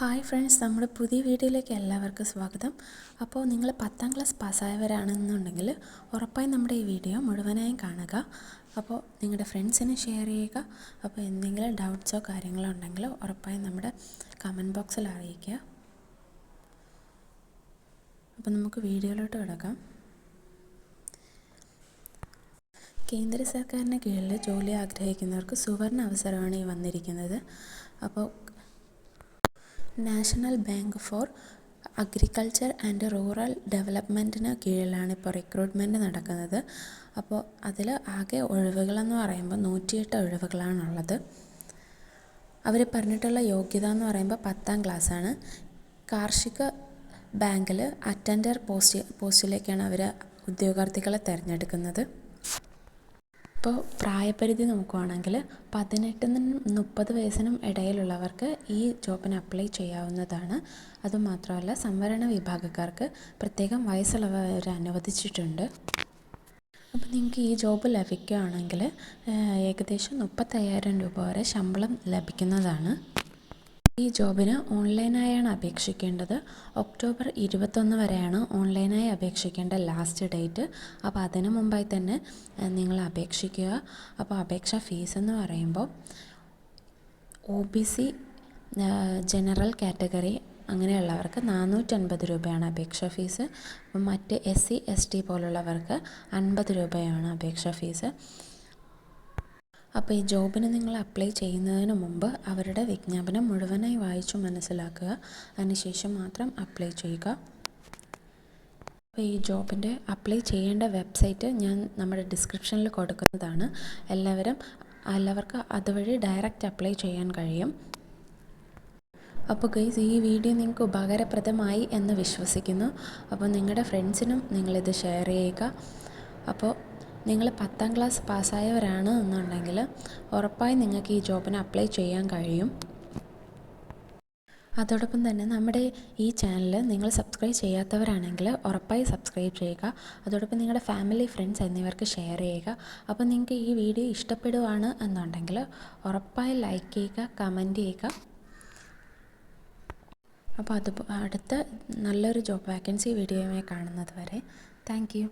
Hi friends, നമ്മുടെ പുതിയ വീഡിയോയിലേക്ക് എല്ലാവർക്കും സ്വാഗതം. അപ്പോൾ നിങ്ങൾ 10ാം ക്ലാസ് പാസ്സായവരാണെന്നുണ്ടെങ്കിൽ ഉറപ്പായും നമ്മുടെ ഈ വീഡിയോ മുഴുവനായും കാണുക. അപ്പോൾ നിങ്ങളുടെ ഫ്രണ്ട്സിന് ഷെയർ ചെയ്യുക. അപ്പോൾ എന്തെങ്കിലും ഡൗട്ട്സോ കാര്യങ്ങളോ ഉണ്ടെങ്കിൽ ഉറപ്പായും നമ്മുടെ കമൻറ്റ് ബോക്സിൽ അറിയിക്കുക. അപ്പോൾ നമുക്ക് വീഡിയോയിലോട്ട് കിടക്കാം. കേന്ദ്ര സർക്കാരിന് കീഴിൽ ജോലി ആഗ്രഹിക്കുന്നവർക്ക് സുവർണ അവസരമാണ് ഈ വന്നിരിക്കുന്നത്. അപ്പോൾ national bank for agriculture and rural ഡെവലപ്മെൻറ്റിന് കീഴിലാണ് ഇപ്പോൾ റിക്രൂട്ട്മെൻറ്റ് നടക്കുന്നത്. അപ്പോൾ അതിൽ ആകെ ഒഴിവുകളെന്ന് പറയുമ്പോൾ 108 ഒഴിവുകളാണുള്ളത്. അവർ പറഞ്ഞിട്ടുള്ള യോഗ്യത എന്ന് പറയുമ്പോൾ 10ാം ക്ലാസ്സാണ്. കാർഷിക ബാങ്കിൽ അറ്റൻഡർ പോസ്റ്റിലേക്കാണ് അവർ ഉദ്യോഗാർത്ഥികളെ തിരഞ്ഞെടുക്കുന്നത്. ഇപ്പോൾ പ്രായപരിധി നോക്കുകയാണെങ്കിൽ 18-നും 30 വയസ്സിനും ഇടയിലുള്ളവർക്ക് ഈ ജോബിന് അപ്ലൈ ചെയ്യാവുന്നതാണ്. അതുമാത്രമല്ല, സംവരണ വിഭാഗക്കാർക്ക് പ്രത്യേകം വയസ്സുള്ളവർ അനുവദിച്ചിട്ടുണ്ട്. അപ്പോൾ നിങ്ങൾക്ക് ഈ ജോബ് ലഭിക്കുകയാണെങ്കിൽ ഏകദേശം 35,000 രൂപ വരെ ശമ്പളം ലഭിക്കുന്നതാണ്. ഈ ജോബിന് ഓൺലൈനായാണ് അപേക്ഷിക്കേണ്ടത്. ഒക്ടോബർ 21 വരെയാണ് ഓൺലൈനായി അപേക്ഷിക്കേണ്ട ലാസ്റ്റ് ഡേറ്റ്. അപ്പോൾ അതിനു മുമ്പായി തന്നെ നിങ്ങൾ അപേക്ഷിക്കുക. അപ്പോൾ അപേക്ഷാ ഫീസ് എന്ന് പറയുമ്പോൾ OBC ജനറൽ കാറ്റഗറി അങ്ങനെയുള്ളവർക്ക് 450 രൂപയാണ് അപേക്ഷാ ഫീസ്. അപ്പം മറ്റ് SC ST പോലുള്ളവർക്ക് 50 രൂപയാണ് അപേക്ഷാ ഫീസ്. അപ്പോൾ ഈ ജോബിന് നിങ്ങൾ അപ്ലൈ ചെയ്യുന്നതിന് മുമ്പ് അവരുടെ വിജ്ഞാപനം മുഴുവനായി വായിച്ചു മനസ്സിലാക്കുക. അതിനുശേഷം മാത്രം അപ്ലൈ ചെയ്യുക. അപ്പോൾ ഈ ജോബിൻ്റെ അപ്ലൈ ചെയ്യേണ്ട വെബ്സൈറ്റ് ഞാൻ നമ്മുടെ ഡിസ്ക്രിപ്ഷനിൽ കൊടുക്കുന്നതാണ്. എല്ലാവർക്കും അതുവഴി ഡയറക്റ്റ് അപ്ലൈ ചെയ്യാൻ കഴിയും. അപ്പോൾ ഗൈസ്, ഈ വീഡിയോ നിങ്ങൾക്ക് ഉപകാരപ്രദമായി എന്ന് വിശ്വസിക്കുന്നു. അപ്പോൾ നിങ്ങളുടെ ഫ്രണ്ട്സിനും നിങ്ങളിത് ഷെയർ ചെയ്യുക. അപ്പോൾ നിങ്ങൾ 10ാം ക്ലാസ് പാസ്സായവരാണ് എന്നുണ്ടെങ്കിൽ ഉറപ്പായും നിങ്ങൾക്ക് ഈ ജോബിന് അപ്ലൈ ചെയ്യാൻ കഴിയും. അതോടൊപ്പം തന്നെ നമ്മുടെ ഈ ചാനൽ നിങ്ങൾ സബ്സ്ക്രൈബ് ചെയ്യാത്തവരാണെങ്കിൽ ഉറപ്പായി സബ്സ്ക്രൈബ് ചെയ്യുക. അതോടൊപ്പം നിങ്ങളുടെ ഫാമിലി, ഫ്രണ്ട്സ് എന്നിവർക്ക് ഷെയർ ചെയ്യുക. അപ്പോൾ നിങ്ങൾക്ക് ഈ വീഡിയോ ഇഷ്ടപ്പെടുകയാണ് എന്നുണ്ടെങ്കിൽ ഉറപ്പായി ലൈക്ക് ചെയ്യുക, കമൻറ്റ് ചെയ്യുക. അപ്പോൾ അടുത്ത നല്ലൊരു ജോബ് വാക്കൻസി വീഡിയോയുമായി കാണുന്നത് വരെ താങ്ക് യു.